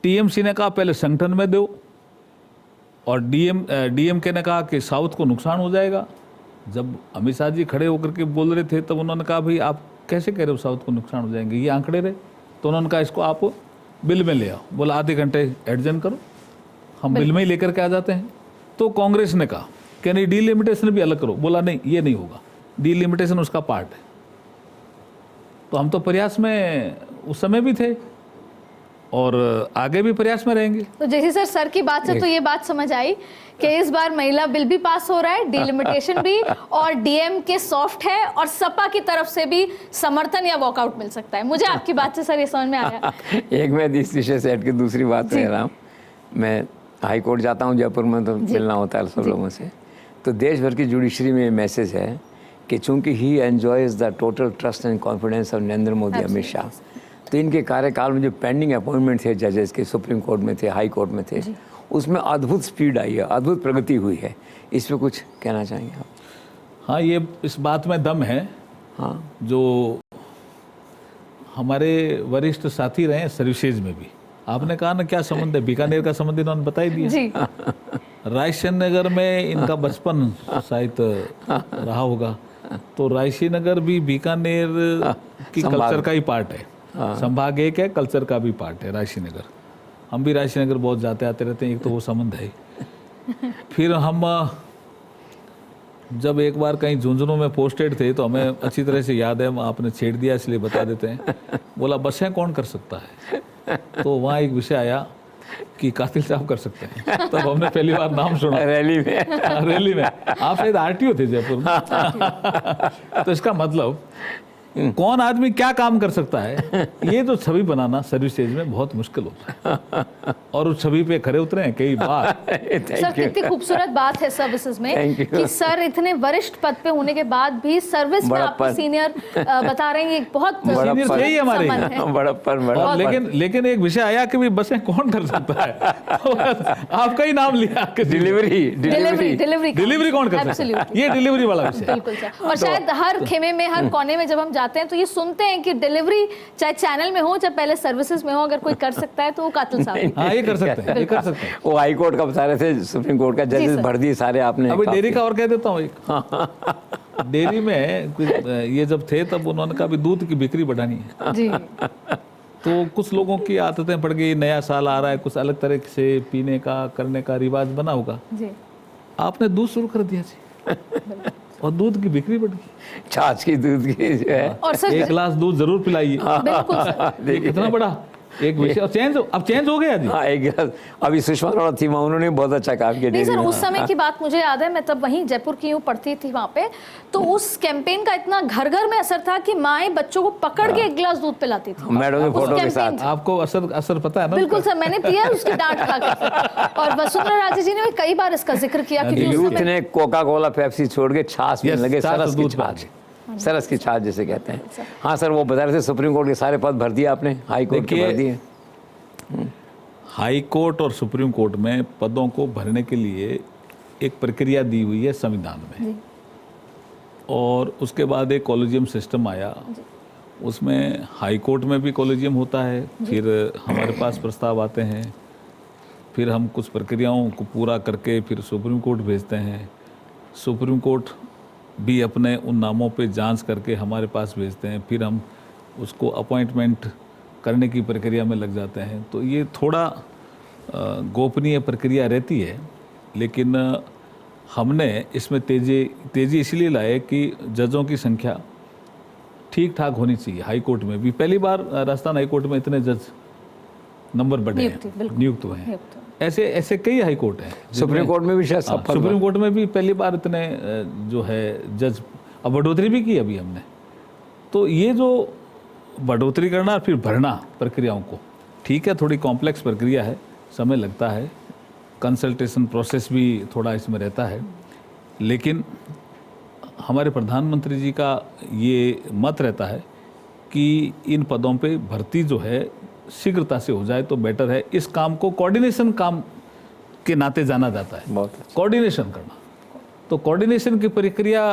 टीएमसी ने कहा पहले संगठन में दो, और डीएमके ने कहा कि साउथ को नुकसान हो जाएगा। जब अमित शाह जी खड़े होकर के बोल रहे थे तब उन्होंने कहा भाई आप कैसे कह रहे हो साउथ को नुकसान हो जाएंगे, ये आंकड़े रहे। तो उन्होंने कहा इसको आप बिल में ले आओ। बोला आधे घंटे एडजन करो, हम बिल में ही लेकर के आ जाते हैं। तो कांग्रेस ने कहा कि नहीं डीलिमिटेशन भी अलग करो, बोला नहीं ये नहीं होगा, डीलिमिटेशन उसका पार्ट है। तो हम तो प्रयास में उस समय भी थे और आगे भी प्रयास में रहेंगे। तो जैसे सर की बात से तो ये बात समझ आई कि इस बार महिला बिल भी पास हो रहा है, डीलिमिटेशन भी, और डीएम के सॉफ्ट है, और सपा की तरफ से भी समर्थन या वॉकआउट मिल सकता है। मुझे आपकी बात से सर ये समझ में आया। एक मैं इस विषय से हट के दूसरी बात कह रहा हूँ। मैं हाई कोर्ट जाता हूँ जयपुर में, तो मिलना होता है सब लोगों से। तो देश भर की जुडिशरी में ये मैसेज है कि चूंकि he enjoys the total trust and confidence of Narendra Modi, Amit Shah, तो इनके कार्यकाल में जो पेंडिंग अपॉइंटमेंट थे जजेस के, सुप्रीम कोर्ट में थे, हाई कोर्ट में थे, उसमें अद्भुत स्पीड आई है, अद्भुत प्रगति हुई है। इस पे कुछ कहना चाहेंगे आप? हाँ, ये इस बात में दम है। हाँ, जो हमारे वरिष्ठ साथी रहे सर्विसेज में भी, आपने कहा ना क्या संबंध है, बीकानेर का संबंध इन्होंने बता ही दिया। जी। रायसेन नगर में इनका बचपन शायद रहा होगा, तो रायसेन नगर भी बीकानेर की कल्चर का ही पार्ट है। संभाग एक है, कल्चर का भी पार्ट है रायसेन नगर। हम भी रायसेन नगर बहुत जाते आते रहते हैं, एक तो वो संबंध है। फिर हम जब एक बार कहीं झुंझुनू में पोस्टेड थे, तो हमें अच्छी तरह से याद है, आपने छेड़ दिया इसलिए बता देते हैं। बोला बसें कौन कर सकता है, तो वहाँ एक विषय आया कि कातिल साहब कर सकते हैं। तब हमने पहली बार नाम सुना रैली में। रैली में। आप शायद आरटीओ थे जयपुर में। तो इसका मतलब कौन आदमी क्या काम कर सकता है, ये तो छवि बनाना सर्विसेज में बहुत मुश्किल होता है, और उस छवि पे खरे उतरे हैं कई बार। सर कितनी खूबसूरत बात है सर्विसेज में कि सर इतने वरिष्ठ पद पे होने के बाद भी सर्विस में आपको सीनियर बता रहे हैं, ये बहुत सीनियर थे ही हमारे। बड़प्पन। लेकिन एक विषय आया कि भाई बसें कौन कर सकता है, तो आपका ही नाम लिया कि डिलीवरी कौन कर सकता है, ये डिलीवरी वाला विषय। बिल्कुल सर। और शायद हर खेमे में, हर कोने में जब हम जाते हैं तो ये सुनते हैं कि डिलीवरी चाहे चैनल में हो चाहे पहले सर्विसेज में हो, अगर कोई कर सकता है तो वो कातिल साहब। हाँ, ये कर सकते हैं, ये कर सकते हैं। वो हाई कोर्ट का बता रहे थे, सुप्रीम कोर्ट का जजेस भर दिए सारे आपने। अभी डेयरी का और कह देता हूँ एक। डेयरी में ये जब थे तब उन्होंने कहा भी दूध की बिक्री बढ़ानी है जी। तो कुछ लोगों की आदतें पड़ गई, नया साल आ रहा है, कुछ अलग तरह से पीने का करने का रिवाज बना होगा जी। आपने दूध शुरू कर दिया जी, और दूध की बिक्री बढ़ गई। छाछ की, दूध की जो है, और सर एक गिलास दूध जरूर पिलाइए। बिल्कुल सर। इतना बड़ा एक विषय, अब चेंज हो गया जी। हाँ, एक गिलास। अभी सुषमा अरोड़ा थी वहाँ, उन्होंने बहुत अच्छा काम किया। नहीं सर, उस समय की बात मुझे याद है, मैं तब वहीं जयपुर की हूँ, पढ़ती थी वहाँ पे, तो उस कैंपेन का इतना घर घर में असर था कि माएं बच्चों को पकड़ के एक गिलास दूध पिलाती थी मैडम ने फोटो के साथ। आपको असर पता है ना? बिल्कुल सर, मैंने पिया उसकी डांट खाकर। और वसुंधरा राजे जी ने भी कई बार इसका जिक्र किया कि यूथ ने कोका कोला पेप्सी छोड़ के छाछ में लगे, सरस की दूध छाछ, सरस की छाछ जिसे कहते हैं। हाँ सर, वो बता रहे थे सुप्रीम कोर्ट के सारे पद भर दिए आपने, हाई कोर्ट के भर दिए। हाई कोर्ट और सुप्रीम कोर्ट में पदों को भरने के लिए एक प्रक्रिया दी हुई है संविधान में, और उसके बाद एक कॉलेजियम सिस्टम आया। उसमें हाई कोर्ट में भी कॉलेजियम होता है, फिर हमारे पास प्रस्ताव आते हैं, फिर हम कुछ प्रक्रियाओं को पूरा करके फिर सुप्रीम कोर्ट भेजते हैं। सुप्रीम कोर्ट भी अपने उन नामों पे जांच करके हमारे पास भेजते हैं, फिर हम उसको अपॉइंटमेंट करने की प्रक्रिया में लग जाते हैं। तो ये थोड़ा गोपनीय प्रक्रिया रहती है, लेकिन हमने इसमें तेज़ी इसलिए लाए कि जजों की संख्या ठीक ठाक होनी चाहिए। हाई कोर्ट में भी पहली बार राजस्थान हाई कोर्ट में इतने जज नंबर बढ़े हैं, नियुक्त हुए हैं। ऐसे कई हाई कोर्ट हैं। सुप्रीम कोर्ट में भी शायद सुप्रीम कोर्ट में भी पहली बार इतने जो है जज, अब बढ़ोतरी भी की अभी हमने। तो ये जो बढ़ोतरी करना और फिर भरना प्रक्रियाओं को, ठीक है, थोड़ी कॉम्प्लेक्स प्रक्रिया है, समय लगता है, कंसल्टेशन प्रोसेस भी थोड़ा इसमें रहता है, लेकिन हमारे प्रधानमंत्री जी का ये मत रहता है कि इन पदों पे भर्ती जो है शीघ्रता से हो जाए तो बेटर है। इस काम को कोऑर्डिनेशन काम के नाते जाना जाता है, बहुत अच्छा। कोऑर्डिनेशन करना, तो कोऑर्डिनेशन की प्रक्रिया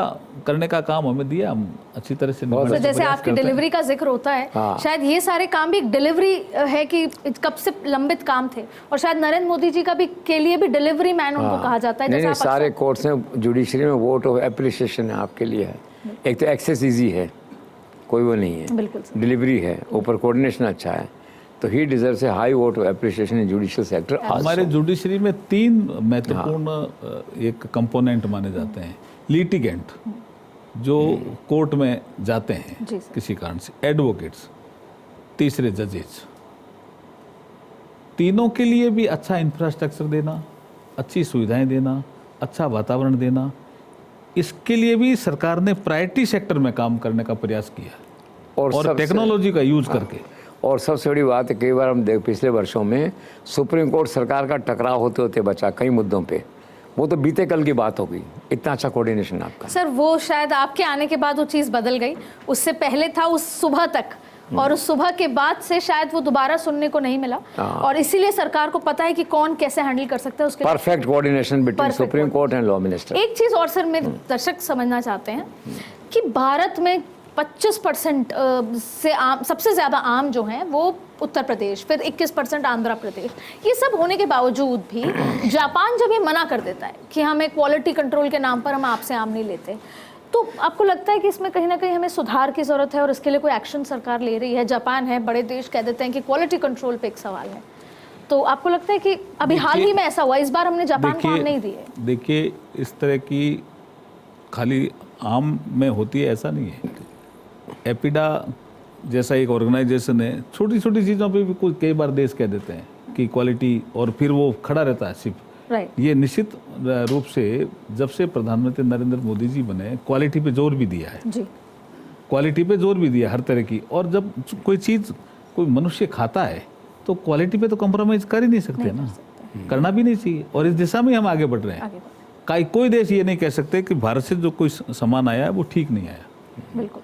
करने का काम हमें दिया, हम अच्छी तरह से तो जैसे आपकी डिलीवरी का जिक्र होता है, शायद ये सारे काम भी एक डिलीवरी है कि कब से लंबित काम थे, और शायद नरेंद्र मोदी जी का भी के लिए भी डिलीवरी मैन उनको कहा जाता है। नहीं, सारे कोर्ट्स में जुडिशरी में वोट ऑफ एप्रिसिएशन है आपके लिए है। एक तो एक्सेस इजी है, कोई वो नहीं है, बिल्कुल डिलीवरी है, ऊपर कोऑर्डिनेशन अच्छा है। तो ही deserves A high vote of appreciation in judicial sector. हमारे जुडिशरी में 3 महत्वपूर्ण एक कंपोनेंट माने जाते हैं। लिटिगेंट, जो कोर्ट में जाते हैं जी सर। किसी कारण से, एडवोकेट्स, तीसरे जजेस। तीनों के लिए भी अच्छा इंफ्रास्ट्रक्चर देना, अच्छी सुविधाएं देना, अच्छा वातावरण देना, इसके लिए भी सरकार ने प्रायोरिटी सेक्टर में काम करने का प्रयास किया और टेक्नोलॉजी का यूज करके। और सबसे बड़ी बात है, कई बार हम देख पिछले वर्षों में सुप्रीम कोर्ट सरकार का टकराव होते होते बचा कई मुद्दों पे, वो तो बीते कल की बात हो गई। इतना अच्छा कोऑर्डिनेशन आपका। सर वो शायद आपके आने के बाद वो चीज़ बदल गई, उससे पहले था उस सुबह तक, और उस सुबह के बाद से शायद वो दोबारा सुनने को नहीं मिला, और इसीलिए सरकार को पता है कि कौन कैसे हैंडल कर सकता है उसके। Perfect coordination between supreme court and law minister. एक चीज़ और सर मेरे दर्शक समझना चाहते हैं कि भारत में 25% से आम, सबसे ज़्यादा आम जो हैं वो उत्तर प्रदेश, फिर 21% आंध्र प्रदेश। ये सब होने के बावजूद भी जापान जब ये मना कर देता है कि हमें क्वालिटी कंट्रोल के नाम पर हम आपसे आम नहीं लेते, तो आपको लगता है कि इसमें कहीं ना कहीं हमें सुधार की ज़रूरत है और इसके लिए कोई एक्शन सरकार ले रही है? जापान है, बड़े देश कह देते हैं कि क्वालिटी कंट्रोल पे एक सवाल है, तो आपको लगता है कि अभी हाल ही में ऐसा हुआ, इस बार हमने जापान को आम नहीं दिए? देखिए, इस तरह की खाली आम में होती है ऐसा नहीं है। एपिडा जैसा एक ऑर्गेनाइजेशन है, छोटी छोटी चीज़ों पे भी कुछ कई बार देश कह देते हैं कि क्वालिटी, और फिर वो खड़ा रहता है सिर्फ। ये निश्चित रूप से जब से प्रधानमंत्री नरेंद्र मोदी जी बने, क्वालिटी पे जोर भी दिया है जी, क्वालिटी पे जोर भी दिया हर तरह की। और जब कोई चीज़ कोई मनुष्य खाता है तो क्वालिटी पे तो कॉम्प्रोमाइज़ कर ही नहीं सकते ना, करना भी नहीं चाहिए। और इस दिशा में हम आगे बढ़ रहे हैं। कोई देश ये नहीं कह सकते कि भारत से जो कोई सामान आया है वो ठीक नहीं आया। बिल्कुल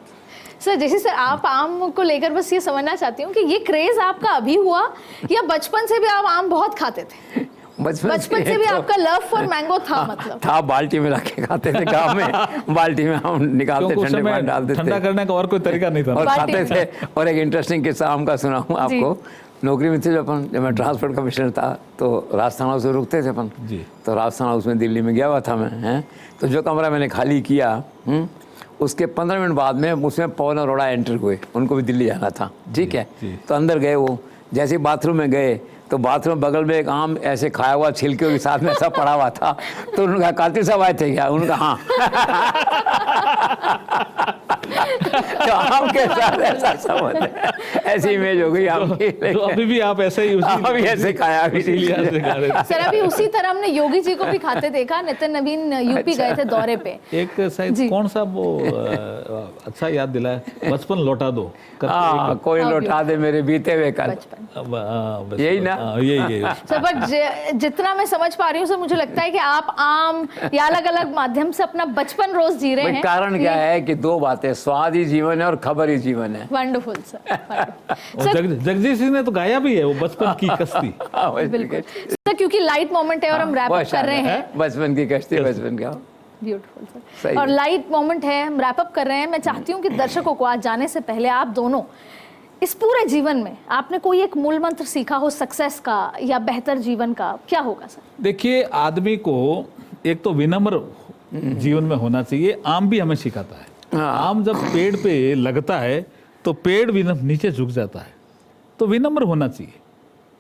सर। जैसे सर आप आम को लेकर बस ये समझना चाहती हूँ कि ये क्रेज आपका अभी हुआ या बचपन से भी आप आम बहुत खाते थे? बचपन से भी आपका लव फॉर मैंगो था? मतलब था, बाल्टी में रख के खाते थे गाँव में। बाल्टी में हम निकालते, ठंडे पानी डालते थे, ठंडा करने का और कोई तरीका नहीं था, और खाते थे। और एक इंटरेस्टिंग किस्सा आम का सुनाऊँ आपको। नौकरी में थे जब मैं ट्रांसपोर्ट कमिश्नर था, तो राजस्थान हाउस में रुकते थे अपन। तो राजस्थान हाउस में दिल्ली में गया हुआ था मैं, हैं। तो जो कमरा मैंने खाली किया, उसके 15 मिनट बाद में उसमें पवन अरोड़ा एंटर हुए, उनको भी दिल्ली जाना था, ठीक है। तो अंदर गए, वो जैसे बाथरूम में गए तो बाथरूम बगल में एक आम ऐसे खाया हुआ छिलके के साथ में ऐसा पड़ा हुआ था। तो उन्होंने कहा, कातिल साहब आए थे क्या? उनका हाँ। तो आम के साथ ऐसा संबंध है, ऐसी इमेज हो गई आपकी। तो अभी भी आप ऐसे ही अभी ऐसे खाया भी सर, अभी उसी तरह हमने योगी जी को भी खाते देखा। नितिन नवीन यूपी गए थे दौरे पे, एक शायद कौन सा वो अच्छा याद दिलाया, बचपन लौटा दो, कोई लौटा दे मेरे बीते हुए कल, यही ना? यही सर, बट जितना मैं समझ पा रही हूँ सर, मुझे लगता है कि आप आम या अलग अलग माध्यम से अपना बचपन रोज जी रहे हैं। कारण क्या है कि 2 बातें, स्वाद ही जीवन है और खबर ही जीवन है। Wonderful sir. जगजीत सिंह ने तो गाया भी है वो बचपन की कश्ती। बिल्कुल सर, क्योंकि लाइट मोमेंट है और हम रैप अप कर रहे हैं। बचपन की कश्ती, बचपन का ब्यूटीफुल सर, और लाइट मोमेंट है, हम रैप अप कर रहे हैं। मैं चाहती हूँ कि दर्शकों को आज जाने से पहले आप दोनों इस पूरे जीवन में आपने कोई एक मूल मंत्र सीखा हो सक्सेस का या बेहतर जीवन का, क्या होगा सर? देखिए, आदमी को एक तो विनम्र जीवन में होना चाहिए। आम भी हमें सिखाता है। आम जब पेड़ पे लगता है तो पेड़ भी नीचे झुक जाता है, तो विनम्र होना चाहिए।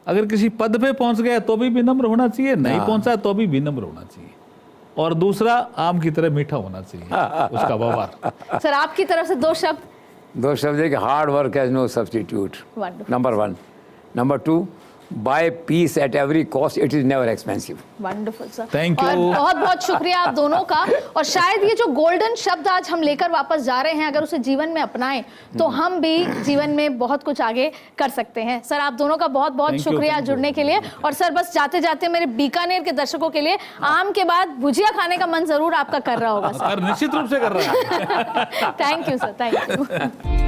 अगर किसी पद पे पहुंच गया तो भी विनम्र होना चाहिए, नहीं पहुंचा तो भी विनम्र होना चाहिए। और दूसरा, आम की तरह मीठा होना चाहिए उसका व्यवहार। सर, आपकी तरफ से 2 शब्द? 2 शब्द है कि hard work has no substitute, number 1। Number 2, buy peace at every cost, it is never expensive. Wonderful sir, thank you. और बहुत बहुत शुक्रिया आप दोनों का। और शायद ये जो गोल्डन शब्द आज हम लेकर वापस जा रहे हैं, अगर उसे जीवन में अपनाएं तो हम भी जीवन में बहुत कुछ आगे कर सकते हैं। सर, आप दोनों का बहुत बहुत शुक्रिया जुड़ने के लिए। और सर, बस जाते जाते मेरे बीकानेर के दर्शकों के लिए, आम के बाद भुजिया खाने का मन जरूर आपका कर रहा होगा सर। निश्चित रूप से कर रहा है। Thank you sir, thank you.